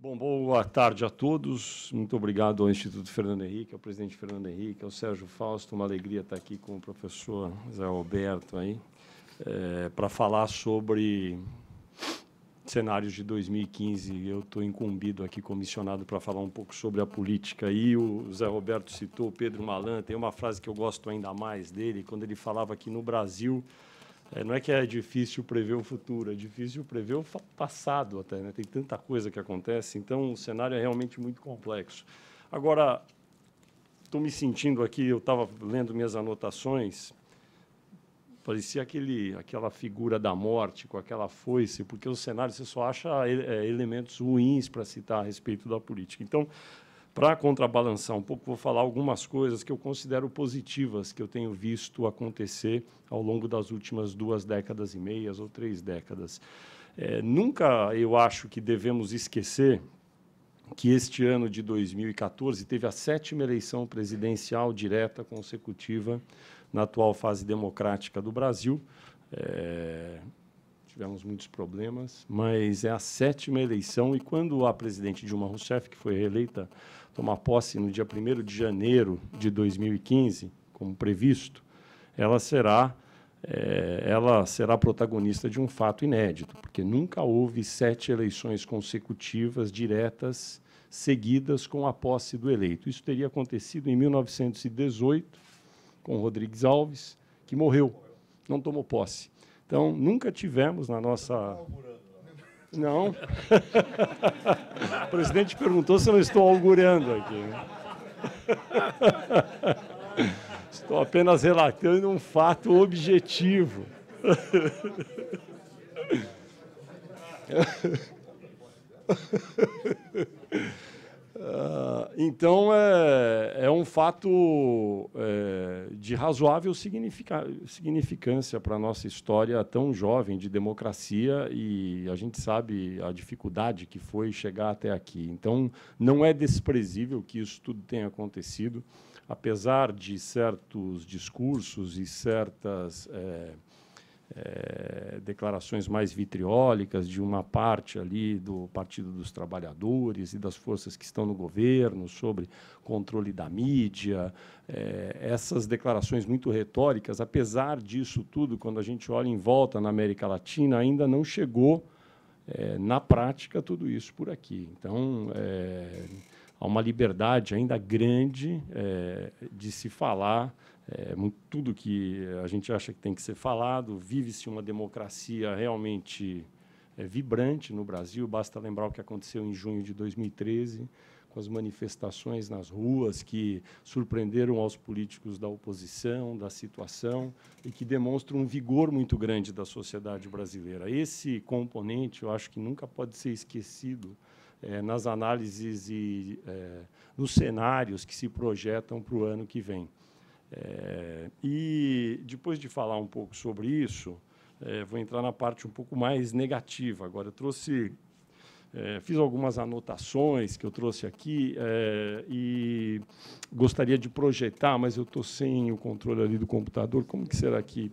Bom, boa tarde a todos. Muito obrigado ao Instituto Fernando Henrique, ao presidente Fernando Henrique, ao Sérgio Fausto. Uma alegria estar aqui com o professor Zé Roberto aí, para falar sobre cenários de 2015. Eu estou incumbido aqui, comissionado, para falar um pouco sobre a política. E o Zé Roberto citou o Pedro Malan. Tem uma frase que eu gosto ainda mais dele, quando ele falava que no Brasil não é que é difícil prever o futuro, é difícil prever o passado até, né? Tem tanta coisa que acontece, então o cenário é realmente muito complexo. Agora, estou me sentindo aqui, eu estava lendo minhas anotações, parecia aquela figura da morte com aquela foice, porque o cenário você só acha elementos ruins para citar a respeito da política. Então, para contrabalançar um pouco, vou falar algumas coisas que eu considero positivas, que eu tenho visto acontecer ao longo das últimas 2 décadas e meias ou 3 décadas. Nunca eu acho que devemos esquecer que este ano de 2014 teve a 7ª eleição presidencial direta consecutiva na atual fase democrática do Brasil. Tivemos muitos problemas, mas é a 7ª eleição, e quando a presidente Dilma Rousseff, que foi reeleita, tomar posse no dia 1º de janeiro de 2015, como previsto, ela será protagonista de um fato inédito, porque nunca houve 7 eleições consecutivas diretas seguidas com a posse do eleito. Isso teria acontecido em 1918, com Rodrigues Alves, que morreu, não tomou posse. Então, nunca tivemos na nossa... Não. O presidente perguntou se eu não estou augurando aqui. Estou apenas relatando um fato objetivo. Então, é um fato de razoável significância para a nossa história tão jovem de democracia, e a gente sabe a dificuldade que foi chegar até aqui. Então, não é desprezível que isso tudo tenha acontecido, apesar de certos discursos e certas declarações mais vitriólicas de uma parte ali do Partido dos Trabalhadores e das forças que estão no governo sobre controle da mídia, essas declarações muito retóricas. Apesar disso tudo, quando a gente olha em volta na América Latina, ainda não chegou na prática tudo isso por aqui. Então, há uma liberdade ainda grande de se falar tudo que a gente acha que tem que ser falado. Vive-se uma democracia realmente vibrante no Brasil. Basta lembrar o que aconteceu em junho de 2013, com as manifestações nas ruas que surpreenderam aos políticos da oposição, da situação, e que demonstram um vigor muito grande da sociedade brasileira. Esse componente, eu acho que nunca pode ser esquecido nas análises e nos cenários que se projetam para o ano que vem. E, depois de falar um pouco sobre isso, vou entrar na parte um pouco mais negativa. Agora, eu fiz algumas anotações que eu trouxe aqui e gostaria de projetar, mas eu estou sem o controle ali do computador. Como que será que...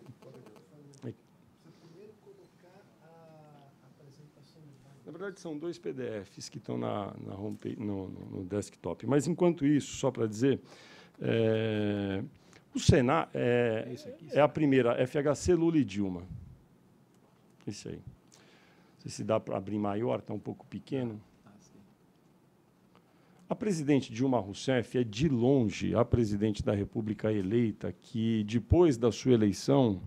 Na verdade, são 2 PDFs que estão na homepage, no desktop. Mas, enquanto isso, só para dizer... o Senado é a primeira, FHC, Lula e Dilma. Esse aí. Não sei se dá para abrir maior, está um pouco pequeno. A presidente Dilma Rousseff é, de longe, a presidente da República eleita que, depois da sua eleição,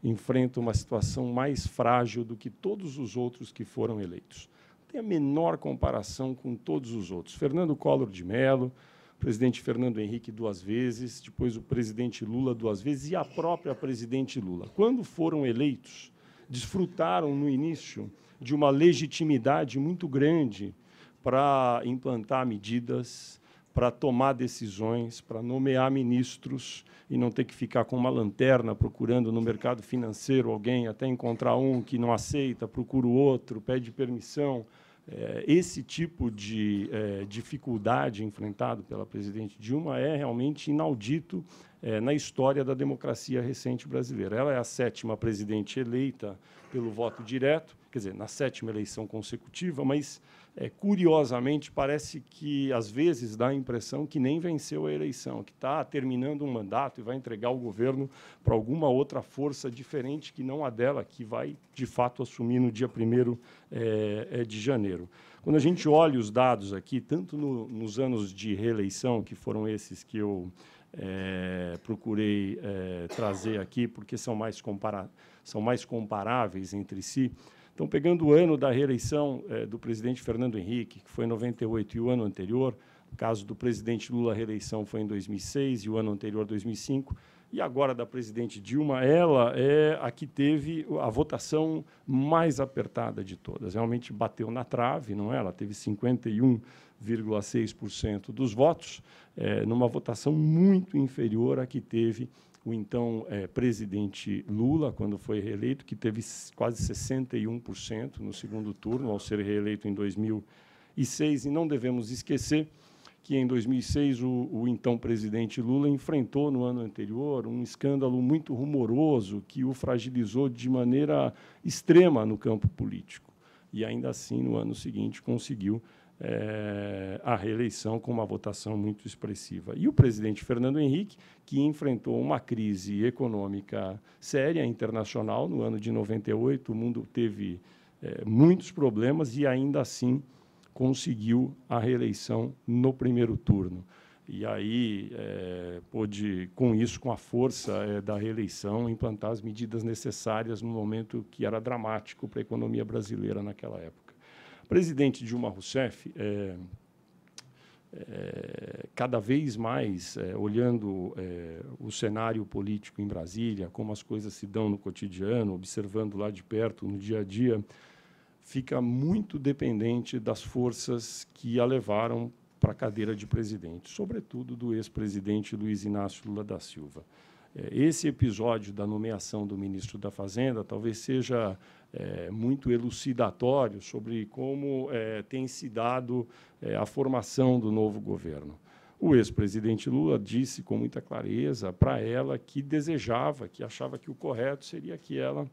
enfrenta uma situação mais frágil do que todos os outros que foram eleitos. Não tem a menor comparação com todos os outros. Fernando Collor de Mello, presidente Fernando Henrique 2 vezes, depois o presidente Lula 2 vezes e a própria presidente Lula. Quando foram eleitos, desfrutaram, no início, de uma legitimidade muito grande para implantar medidas, para tomar decisões, para nomear ministros e não ter que ficar com uma lanterna procurando no mercado financeiro alguém, até encontrar um que não aceita, procura o outro, pede permissão. Esse tipo de dificuldade enfrentado pela presidente Dilma é realmente inaudito na história da democracia recente brasileira. Ela é a 7ª presidente eleita pelo voto direto, quer dizer, na 7ª eleição consecutiva, mas, curiosamente, parece que, às vezes, dá a impressão que nem venceu a eleição, que está terminando um mandato e vai entregar o governo para alguma outra força diferente que não a dela, que vai, de fato, assumir no dia 1º de janeiro. Quando a gente olha os dados aqui, tanto nos anos de reeleição, que foram esses que eu procurei trazer aqui, porque são mais comparáveis entre si. Então, pegando o ano da reeleição do presidente Fernando Henrique, que foi em 98, e o ano anterior, no caso do presidente Lula, a reeleição foi em 2006, e o ano anterior, 2005, e agora da presidente Dilma, ela é a que teve a votação mais apertada de todas. Realmente bateu na trave, não é? Ela teve 51,6% dos votos, numa votação muito inferior à que teve o então presidente Lula, quando foi reeleito, que teve quase 61% no segundo turno, ao ser reeleito em 2006. E não devemos esquecer que, em 2006, o então presidente Lula enfrentou, no ano anterior, um escândalo muito rumoroso que o fragilizou de maneira extrema no campo político. E, ainda assim, no ano seguinte, conseguiu a reeleição com uma votação muito expressiva. E o presidente Fernando Henrique, que enfrentou uma crise econômica séria, internacional, no ano de 98, o mundo teve muitos problemas e, ainda assim, conseguiu a reeleição no primeiro turno. E aí pôde, com isso, com a força da reeleição, implantar as medidas necessárias no momento que era dramático para a economia brasileira naquela época. O presidente Dilma Rousseff, cada vez mais, olhando o cenário político em Brasília, como as coisas se dão no cotidiano, observando lá de perto, no dia a dia, fica muito dependente das forças que a levaram para a cadeira de presidente, sobretudo do ex-presidente Luiz Inácio Lula da Silva. Esse episódio da nomeação do ministro da Fazenda talvez seja muito elucidatório sobre como tem se dado a formação do novo governo. O ex-presidente Lula disse com muita clareza para ela que desejava, que achava que o correto seria que ela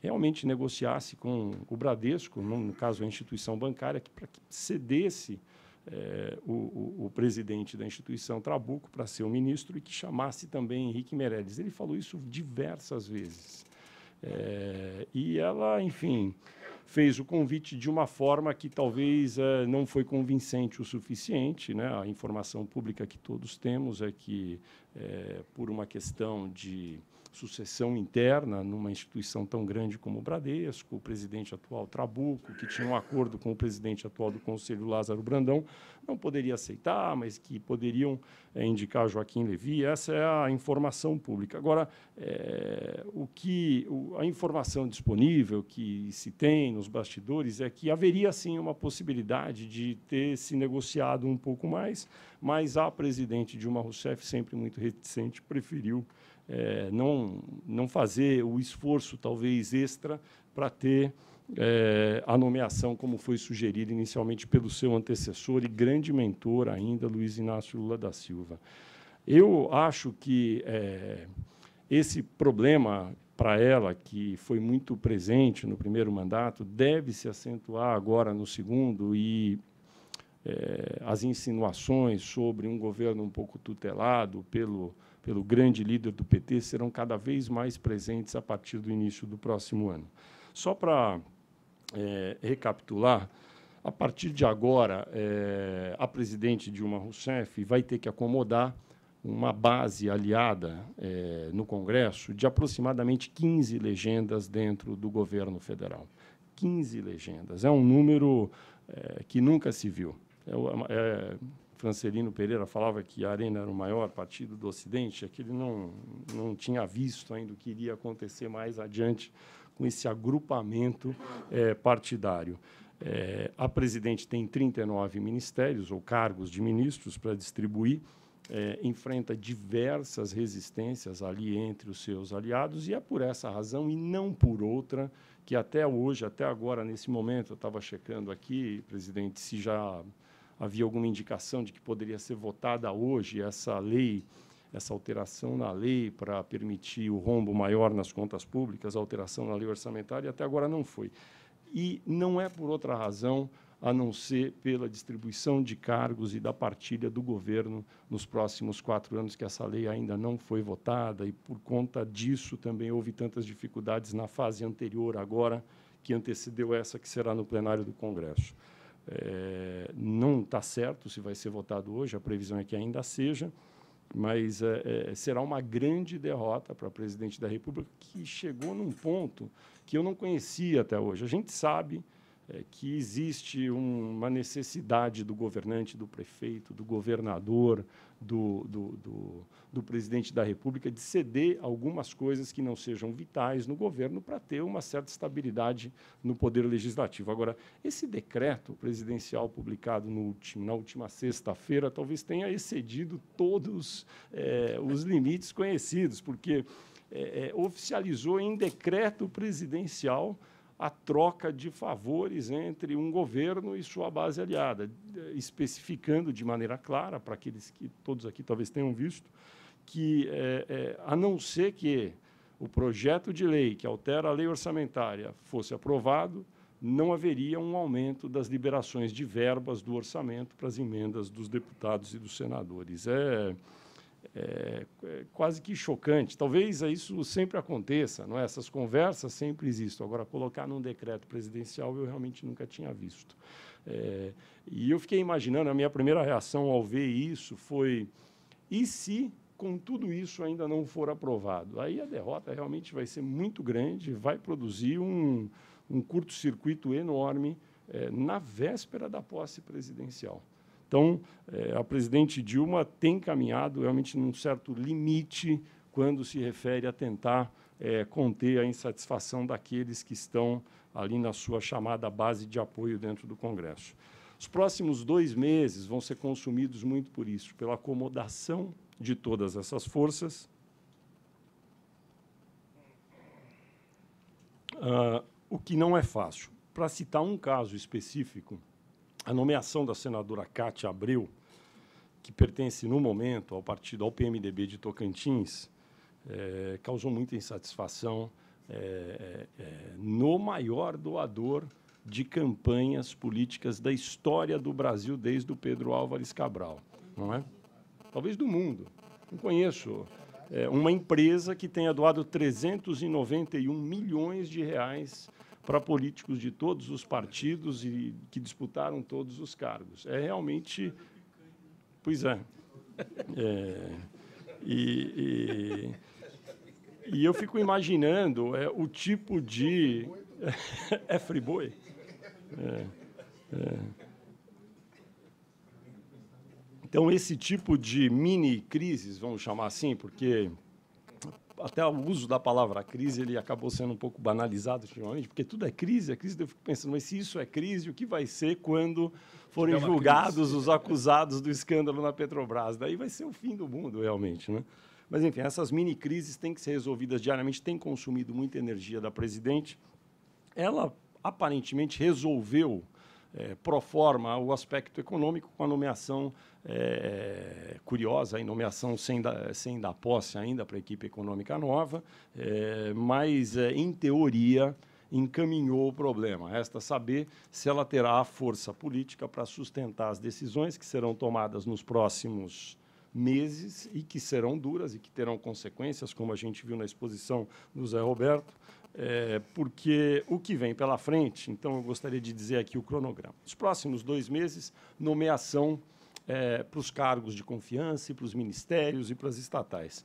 realmente negociasse com o Bradesco, no caso a instituição bancária, para que cedesse o presidente da instituição, Trabuco, para ser o ministro, e que chamasse também Henrique Meirelles. Ele falou isso diversas vezes. E ela, enfim, fez o convite de uma forma que talvez não foi convincente o suficiente, né? A informação pública que todos temos é que, por uma questão de sucessão interna numa instituição tão grande como o Bradesco, o presidente atual, Trabuco, que tinha um acordo com o presidente atual do Conselho, Lázaro Brandão, não poderia aceitar, mas que poderiam indicar Joaquim Levy. Essa é a informação pública. Agora, a informação disponível que se tem nos bastidores é que haveria, sim, uma possibilidade de ter se negociado um pouco mais, mas a presidente Dilma Rousseff, sempre muito reticente, preferiu não fazer o esforço, talvez, extra para ter a nomeação, como foi sugerido inicialmente pelo seu antecessor e grande mentor ainda, Luiz Inácio Lula da Silva. Eu acho que esse problema para ela, que foi muito presente no primeiro mandato, deve se acentuar agora no segundo, e as insinuações sobre um governo um pouco tutelado pelo grande líder do PT serão cada vez mais presentes a partir do início do próximo ano. Só para recapitular, a partir de agora, a presidente Dilma Rousseff vai ter que acomodar uma base aliada no Congresso de aproximadamente 15 legendas dentro do governo federal. 15 legendas. É um número que nunca se viu. Francelino Pereira falava que a Arena era o maior partido do Ocidente, é que ele não tinha visto ainda o que iria acontecer mais adiante com esse agrupamento partidário. A presidente tem 39 ministérios ou cargos de ministros para distribuir, enfrenta diversas resistências ali entre os seus aliados, e é por essa razão, e não por outra, que até hoje, até agora, nesse momento, eu estava checando aqui, presidente, se já havia alguma indicação de que poderia ser votada hoje essa lei essa alteração na lei para permitir o rombo maior nas contas públicas, a alteração na lei orçamentária, e até agora não foi. E não é por outra razão a não ser pela distribuição de cargos e da partilha do governo nos próximos 4 anos, que essa lei ainda não foi votada, e, por conta disso, também houve tantas dificuldades na fase anterior, agora, que antecedeu essa, que será no plenário do Congresso. Não está certo se vai ser votado hoje, a previsão é que ainda seja, mas será uma grande derrota para o presidente da República, que chegou num ponto que eu não conhecia até hoje. A gente sabe que existe uma necessidade do governante, do prefeito, do governador, do presidente da República de ceder algumas coisas que não sejam vitais no governo para ter uma certa estabilidade no poder legislativo. Agora, esse decreto presidencial publicado na última sexta-feira talvez tenha excedido todos os limites conhecidos, porque oficializou em decreto presidencial a troca de favores entre um governo e sua base aliada, especificando de maneira clara, para aqueles que todos aqui talvez tenham visto, que, a não ser que o projeto de lei que altera a lei orçamentária fosse aprovado, não haveria um aumento das liberações de verbas do orçamento para as emendas dos deputados e dos senadores. É quase que chocante. Talvez isso sempre aconteça, não é? Essas conversas sempre existem. Agora, colocar num decreto presidencial, eu realmente nunca tinha visto. E eu fiquei imaginando, a minha primeira reação ao ver isso foi, e se com tudo isso ainda não for aprovado? Aí a derrota realmente vai ser muito grande, vai produzir um curto-circuito enorme na véspera da posse presidencial. Então, a presidente Dilma tem caminhado realmente num certo limite quando se refere a tentar conter a insatisfação daqueles que estão ali na sua chamada base de apoio dentro do Congresso. Os próximos 2 meses vão ser consumidos muito por isso, pela acomodação de todas essas forças. O que não é fácil. Para citar um caso específico, a nomeação da senadora Cátia Abreu, que pertence, no momento, ao PMDB de Tocantins, causou muita insatisfação no maior doador de campanhas políticas da história do Brasil, desde o Pedro Álvares Cabral, não é? Talvez do mundo. Não conheço uma empresa que tenha doado 391 milhões de reais para políticos de todos os partidos e que disputaram todos os cargos. É realmente... Pois é. E eu fico imaginando o tipo de... É Friboi? Então, esse tipo de mini-crises, vamos chamar assim, porque... Até o uso da palavra crise ele acabou sendo um pouco banalizado ultimamente, porque tudo é crise, eu fico pensando, mas se isso é crise, o que vai ser quando forem julgados os acusados do escândalo na Petrobras? Daí vai ser o fim do mundo, realmente, né? Mas, enfim, essas mini-crises têm que ser resolvidas diariamente, têm consumido muita energia da presidente. Ela, aparentemente, resolveu, pro forma, o aspecto econômico com a nomeação curiosa, a nomeação sem dar posse ainda para a equipe econômica nova, mas, em teoria, encaminhou o problema. Resta saber se ela terá a força política para sustentar as decisões que serão tomadas nos próximos meses e que serão duras e que terão consequências, como a gente viu na exposição do Zé Roberto, porque o que vem pela frente, então eu gostaria de dizer aqui o cronograma. Os próximos 2 meses, nomeação para os cargos de confiança e para os ministérios e para as estatais.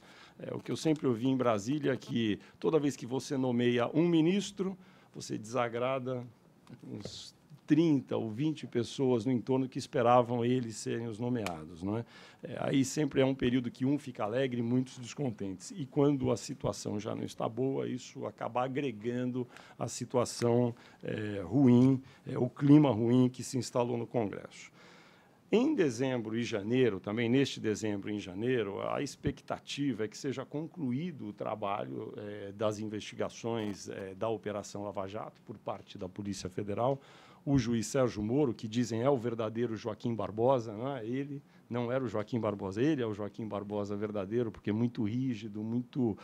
O que eu sempre ouvi em Brasília é que toda vez que você nomeia um ministro, você desagrada uns 30 ou 20 pessoas no entorno que esperavam eles serem os nomeados, não é? Aí sempre é um período que um fica alegre e muitos descontentes. E quando a situação já não está boa, isso acaba agregando a situação ruim, o clima ruim que se instalou no Congresso. Em dezembro e janeiro, também neste dezembro e em janeiro, a expectativa é que seja concluído o trabalho das investigações da Operação Lava Jato por parte da Polícia Federal. O juiz Sérgio Moro, que dizem é o verdadeiro Joaquim Barbosa, não é? Ele, Não era o Joaquim Barbosa. Ele é o Joaquim Barbosa verdadeiro, porque é muito rígido, muito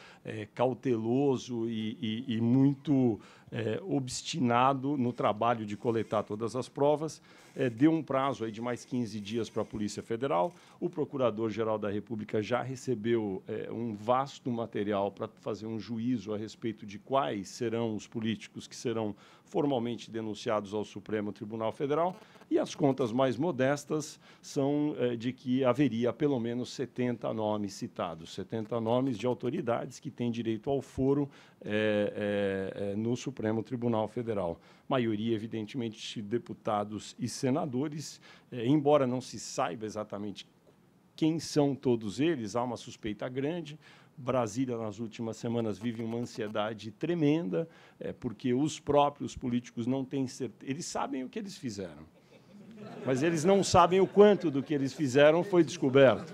cauteloso e muito obstinado no trabalho de coletar todas as provas. Deu um prazo aí de mais 15 dias para a Polícia Federal. O Procurador-Geral da República já recebeu um vasto material para fazer um juízo a respeito de quais serão os políticos que serão formalmente denunciados ao Supremo Tribunal Federal. E as contas mais modestas são de que haveria pelo menos 70 nomes citados, 70 nomes de autoridades que têm direito ao foro no Supremo Tribunal Federal. Maioria, evidentemente, de deputados e senadores, embora não se saiba exatamente quem são todos eles, há uma suspeita grande. Brasília, nas últimas semanas, vive uma ansiedade tremenda, porque os próprios políticos não têm certeza. Eles sabem o que eles fizeram, mas eles não sabem o quanto do que eles fizeram foi descoberto.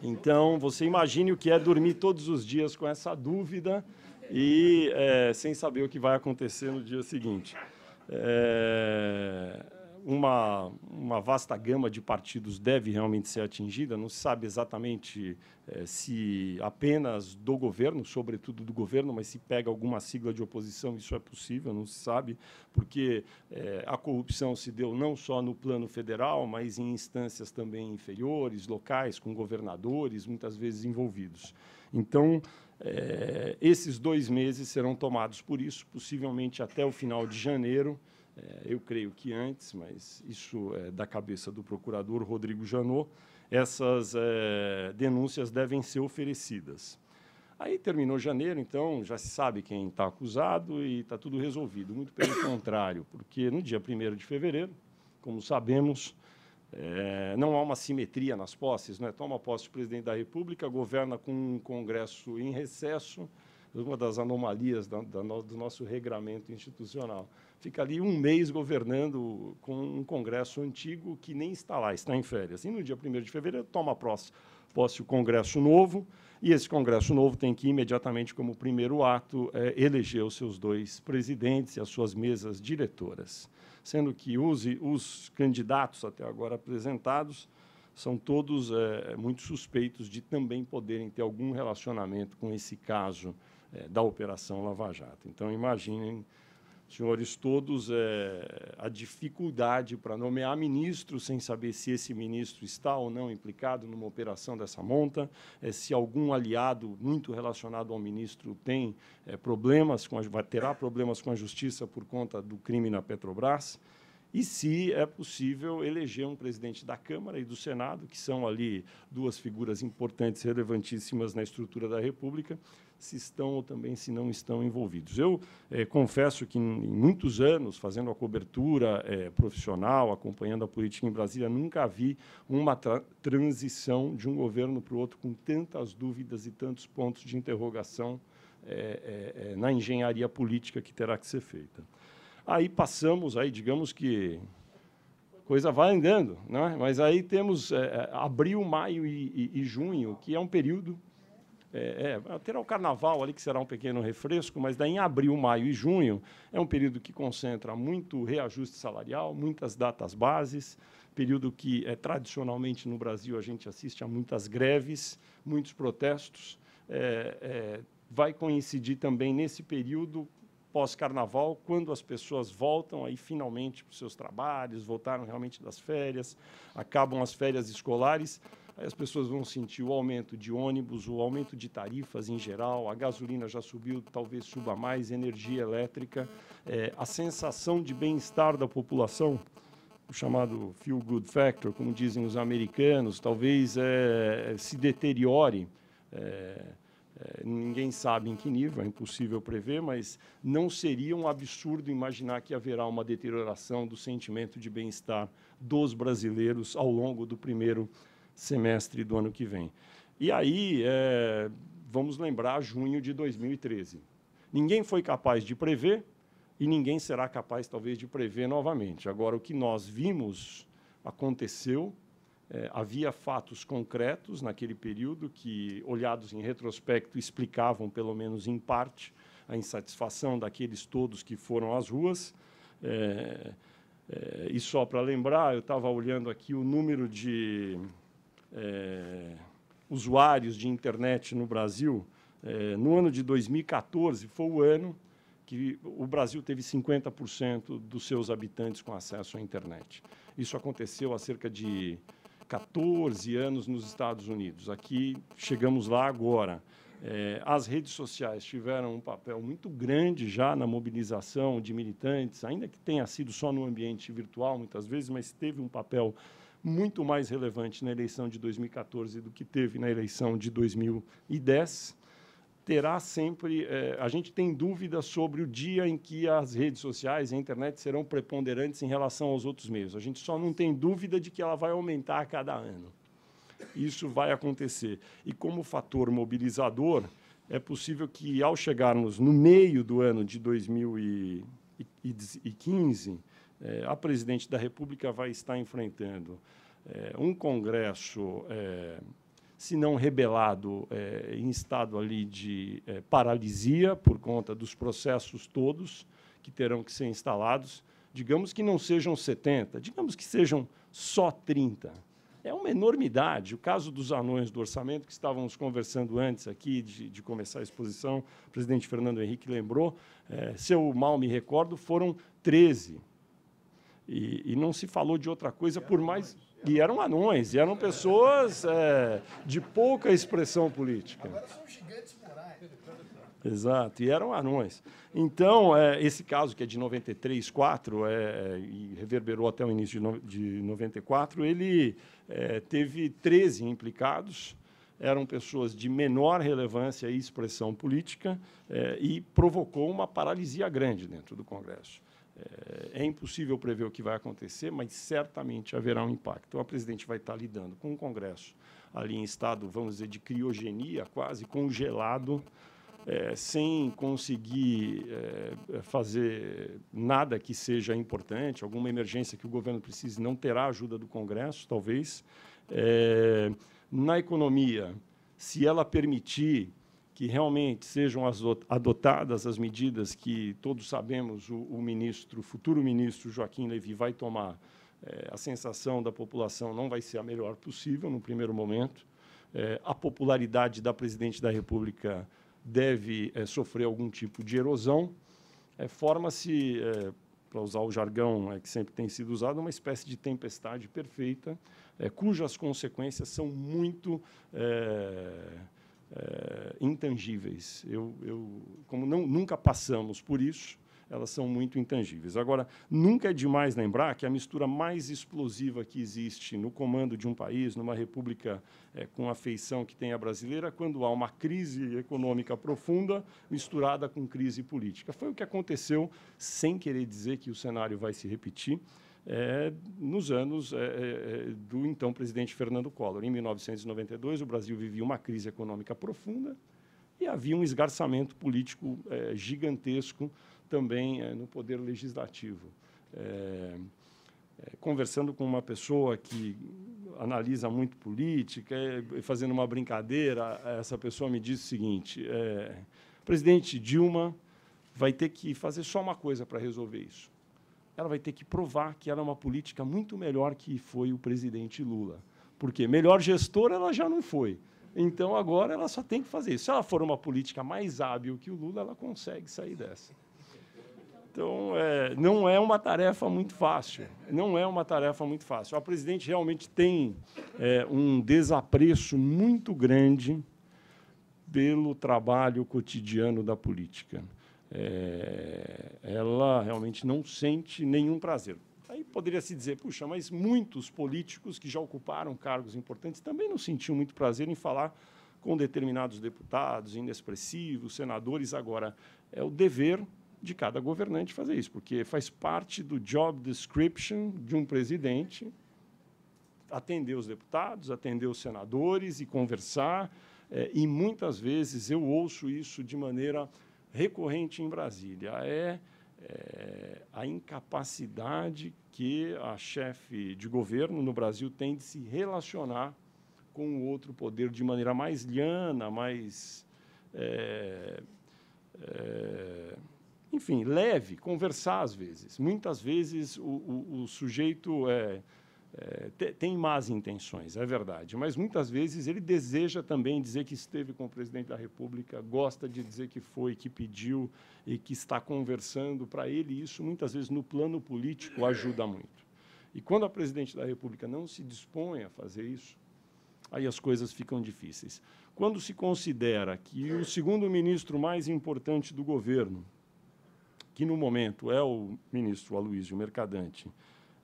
Então, você imagine o que é dormir todos os dias com essa dúvida e sem saber o que vai acontecer no dia seguinte. Uma vasta gama de partidos deve realmente ser atingida, não se sabe exatamente se apenas do governo, sobretudo do governo, mas se pega alguma sigla de oposição, isso é possível, não se sabe, porque a corrupção se deu não só no plano federal, mas em instâncias também inferiores, locais, com governadores, muitas vezes envolvidos. Então, esses 2 meses serão tomados por isso, possivelmente até o final de janeiro. Eu creio que antes, mas isso é da cabeça do procurador Rodrigo Janot, essas denúncias devem ser oferecidas. Aí terminou janeiro, então já se sabe quem está acusado e está tudo resolvido. Muito pelo contrário, porque no dia 1º de fevereiro, como sabemos, não há uma simetria nas posses, né? Toma posse o presidente da República, governa com um Congresso em recesso, uma das anomalias do nosso regramento institucional. Fica ali 1 mês governando com um Congresso antigo que nem está lá, está em férias. E no dia 1º de fevereiro toma posse o Congresso novo, e esse Congresso novo tem que, imediatamente, como primeiro ato, eleger os seus 2 presidentes e as suas mesas diretoras, sendo que os candidatos até agora apresentados são todos muito suspeitos de também poderem ter algum relacionamento com esse caso da Operação Lava Jato. Então, imaginem, senhores todos, a dificuldade para nomear ministro sem saber se esse ministro está ou não implicado numa operação dessa monta, se algum aliado muito relacionado ao ministro tem problemas, terá problemas com a justiça por conta do crime na Petrobras, e se é possível eleger um presidente da Câmara e do Senado, que são ali 2 figuras importantes, relevantíssimas na estrutura da República, se estão ou também se não estão envolvidos. Eu confesso que, em muitos anos, fazendo a cobertura profissional, acompanhando a política em Brasília, nunca vi uma transição de um governo para o outro com tantas dúvidas e tantos pontos de interrogação na engenharia política que terá que ser feita. Aí passamos, digamos que a coisa vai andando, né? Mas aí temos abril, maio e junho, que é um período... terá o Carnaval ali, que será um pequeno refresco, mas daí em abril, maio e junho é um período que concentra muito reajuste salarial, muitas datas bases, período que, tradicionalmente, no Brasil, a gente assiste a muitas greves, muitos protestos. Vai coincidir também nesse período pós-Carnaval, quando as pessoas voltam aí finalmente para os seus trabalhos, voltaram realmente das férias, acabam as férias escolares, aí as pessoas vão sentir o aumento de ônibus, o aumento de tarifas em geral, a gasolina já subiu, talvez suba mais, energia elétrica, a sensação de bem-estar da população, o chamado feel good factor, como dizem os americanos, talvez se deteriore. Ninguém sabe em que nível, é impossível prever, mas não seria um absurdo imaginar que haverá uma deterioração do sentimento de bem-estar dos brasileiros ao longo do 1º semestre do ano que vem. E aí, vamos lembrar junho de 2013. Ninguém foi capaz de prever e ninguém será capaz, talvez, de prever novamente. Agora, o que nós vimos aconteceu. Havia fatos concretos naquele período que, olhados em retrospecto, explicavam, pelo menos em parte, a insatisfação daqueles todos que foram às ruas. E só para lembrar, eu estava olhando aqui o número de usuários de internet no Brasil. No ano de 2014, foi o ano que o Brasil teve 50% dos seus habitantes com acesso à internet. Isso aconteceu há cerca de 14 anos nos Estados Unidos. Aqui, chegamos lá agora. As redes sociais tiveram um papel muito grande já na mobilização de militantes, ainda que tenha sido só no ambiente virtual, muitas vezes, mas teve um papel muito mais relevante na eleição de 2014 do que teve na eleição de 2010. Terá sempre... a gente tem dúvidas sobre o dia em que as redes sociais e a internet serão preponderantes em relação aos outros meios. A gente só não tem dúvida de que ela vai aumentar a cada ano. Isso vai acontecer. E, como fator mobilizador, é possível que, ao chegarmos no meio do ano de 2015, a presidente da República vai estar enfrentando um Congresso... se não rebelado, em estado ali de paralisia, por conta dos processos todos que terão que ser instalados. Digamos que não sejam 70, digamos que sejam só 30. É uma enormidade. O caso dos anões do orçamento, que estávamos conversando antes aqui de começar a exposição, o presidente Fernando Henrique lembrou, se eu mal me recordo, foram 13. E não se falou de outra coisa, por mais... E eram anões, e eram pessoas de pouca expressão política. Agora são gigantes morais. Exato, e eram anões. Então, esse caso, que é de 93, 4, e reverberou até o início de 94, ele teve 13 implicados, eram pessoas de menor relevância e expressão política, e provocou uma paralisia grande dentro do Congresso. É impossível prever o que vai acontecer, mas certamente haverá um impacto. Então, a presidente vai estar lidando com o Congresso ali em estado, vamos dizer, de criogenia, quase congelado, sem conseguir fazer nada que seja importante, alguma emergência que o governo precise, não terá ajuda do Congresso, talvez. Na economia, se ela permitir que realmente sejam adotadas as medidas que todos sabemos o futuro ministro Joaquim Levy vai tomar, a sensação da população não vai ser a melhor possível no primeiro momento. A popularidade da presidente da República deve sofrer algum tipo de erosão. Forma-se, para usar o jargão que sempre tem sido usado, uma espécie de tempestade perfeita, cujas consequências são muito... intangíveis. Como nunca passamos por isso, elas são muito intangíveis. Agora, nunca é demais lembrar que a mistura mais explosiva que existe no comando de um país, numa república com a feição que tem a brasileira, quando há uma crise econômica profunda misturada com crise política. Foi o que aconteceu, sem querer dizer que o cenário vai se repetir, nos anos do então presidente Fernando Collor. Em 1992, o Brasil vivia uma crise econômica profunda e havia um esgarçamento político gigantesco também no poder legislativo. Conversando com uma pessoa que analisa muito política, fazendo uma brincadeira, essa pessoa me disse o seguinte: o presidente Dilma vai ter que fazer só uma coisa para resolver isso. Ela vai ter que provar que ela é uma política muito melhor que foi o presidente Lula. Porque melhor gestora ela já não foi. Então, agora, ela só tem que fazer isso. Se ela for uma política mais hábil que o Lula, ela consegue sair dessa. Então, não é uma tarefa muito fácil. Não é uma tarefa muito fácil. A presidente realmente tem um desapreço muito grande pelo trabalho cotidiano da política. Ela realmente não sente nenhum prazer. Aí poderia se dizer, puxa, mas muitos políticos que já ocuparam cargos importantes também não sentiam muito prazer em falar com determinados deputados, inexpressivos, senadores. Agora, é o dever de cada governante fazer isso, porque faz parte do job description de um presidente atender os deputados, atender os senadores e conversar. E, muitas vezes, eu ouço isso de maneira recorrente em Brasília, a incapacidade que a chefe de governo no Brasil tem de se relacionar com o outro poder de maneira mais liana, mais enfim, leve, conversar às vezes. Muitas vezes o sujeito tem más intenções, é verdade, mas muitas vezes ele deseja também dizer que esteve com o presidente da República, gosta de dizer que foi, que pediu e que está conversando. Para ele, isso, muitas vezes, no plano político, ajuda muito. E quando a presidente da República não se dispõe a fazer isso, aí as coisas ficam difíceis. Quando se considera que o segundo ministro mais importante do governo, que no momento é o ministro Aloysio Mercadante,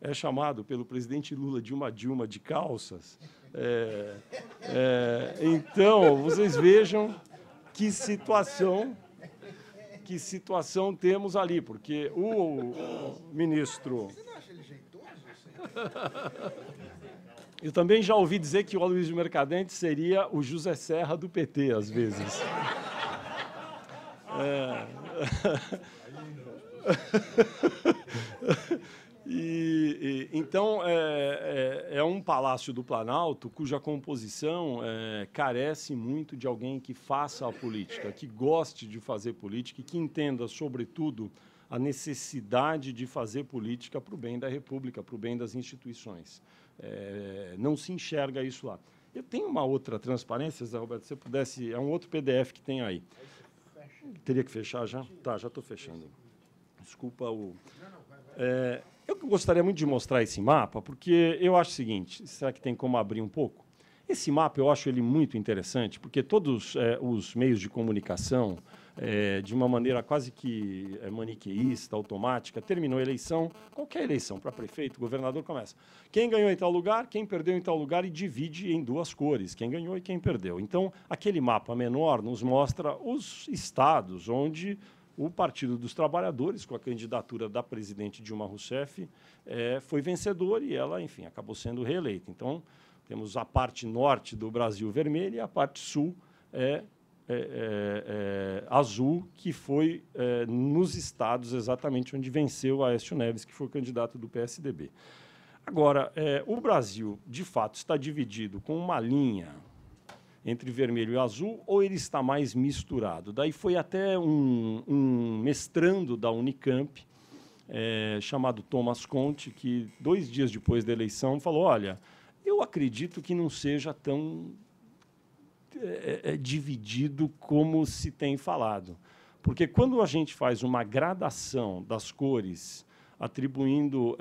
é chamado pelo presidente Lula de uma Dilma de calças, então, vocês vejam que situação temos ali, porque o ministro... Você não acha ele jeitoso? Eu também já ouvi dizer que o Aloysio Mercadante seria o José Serra do PT, às vezes. Então, é um Palácio do Planalto cuja composição carece muito de alguém que faça a política, que goste de fazer política e que entenda, sobretudo, a necessidade de fazer política para o bem da República, para o bem das instituições. Não se enxerga isso lá. Eu tenho uma outra transparência, Zé Roberto, se você pudesse... É um outro PDF que tem aí. Teria que fechar já? Tá, já estou fechando. Desculpa o... eu gostaria muito de mostrar esse mapa, porque eu acho o seguinte, será que tem como abrir um pouco? Esse mapa, eu acho ele muito interessante, porque todos os meios de comunicação, de uma maneira quase que maniqueísta, automática, terminou a eleição, qualquer eleição, para prefeito, governador, começa. Quem ganhou em tal lugar, quem perdeu em tal lugar, e divide em duas cores, quem ganhou e quem perdeu. Então, aquele mapa menor nos mostra os estados onde o Partido dos Trabalhadores, com a candidatura da presidente Dilma Rousseff, foi vencedor e ela, enfim, acabou sendo reeleita. Então, temos a parte norte do Brasil vermelha e a parte sul azul, que foi nos estados exatamente onde venceu Aécio Neves, que foi o candidato do PSDB. Agora, o Brasil, de fato, está dividido com uma linha entre vermelho e azul, ou ele está mais misturado? Daí foi até um mestrando da Unicamp, chamado Thomas Conte, que, 2 dias depois da eleição, falou, olha, eu acredito que não seja tão dividido como se tem falado. Porque quando a gente faz uma gradação das cores, atribuindo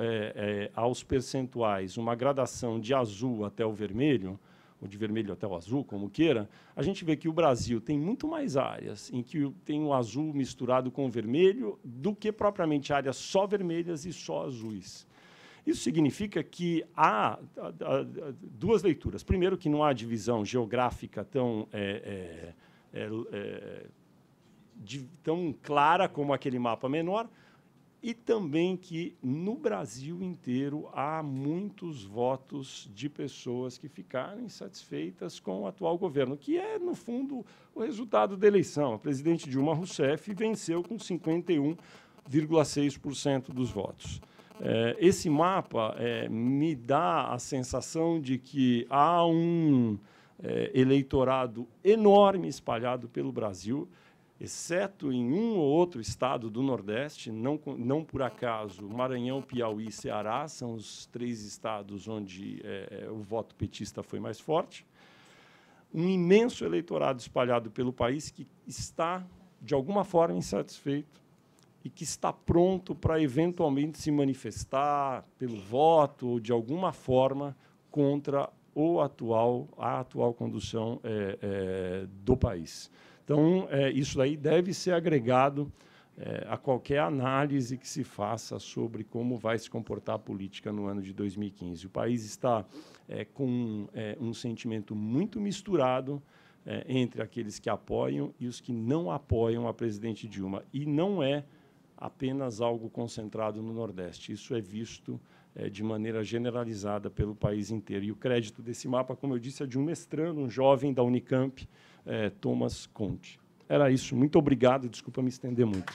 aos percentuais uma gradação de azul até o vermelho, ou de vermelho até o azul, como queira, a gente vê que o Brasil tem muito mais áreas em que tem o azul misturado com o vermelho do que propriamente áreas só vermelhas e só azuis. Isso significa que há duas leituras. Primeiro, que não há divisão geográfica tão clara como aquele mapa menor, e também que, no Brasil inteiro, há muitos votos de pessoas que ficaram insatisfeitas com o atual governo, que é, no fundo, o resultado da eleição. A presidente Dilma Rousseff venceu com 51,6% dos votos. Esse mapa me dá a sensação de que há um eleitorado enorme espalhado pelo Brasil, exceto em um ou outro estado do Nordeste, não por acaso, Maranhão, Piauí e Ceará são os 3 estados onde o voto petista foi mais forte. Um imenso eleitorado espalhado pelo país que está, de alguma forma, insatisfeito e que está pronto para, eventualmente, se manifestar pelo voto ou, de alguma forma, contra a atual condução do país. Então, isso aí deve ser agregado a qualquer análise que se faça sobre como vai se comportar a política no ano de 2015. O país está com um sentimento muito misturado entre aqueles que apoiam e os que não apoiam a presidente Dilma. E não é apenas algo concentrado no Nordeste. Isso é visto de maneira generalizada pelo país inteiro. E o crédito desse mapa, como eu disse, é de um mestrando, um jovem da Unicamp, Thomas Conte. Era isso. Muito obrigado. Desculpa me estender muito.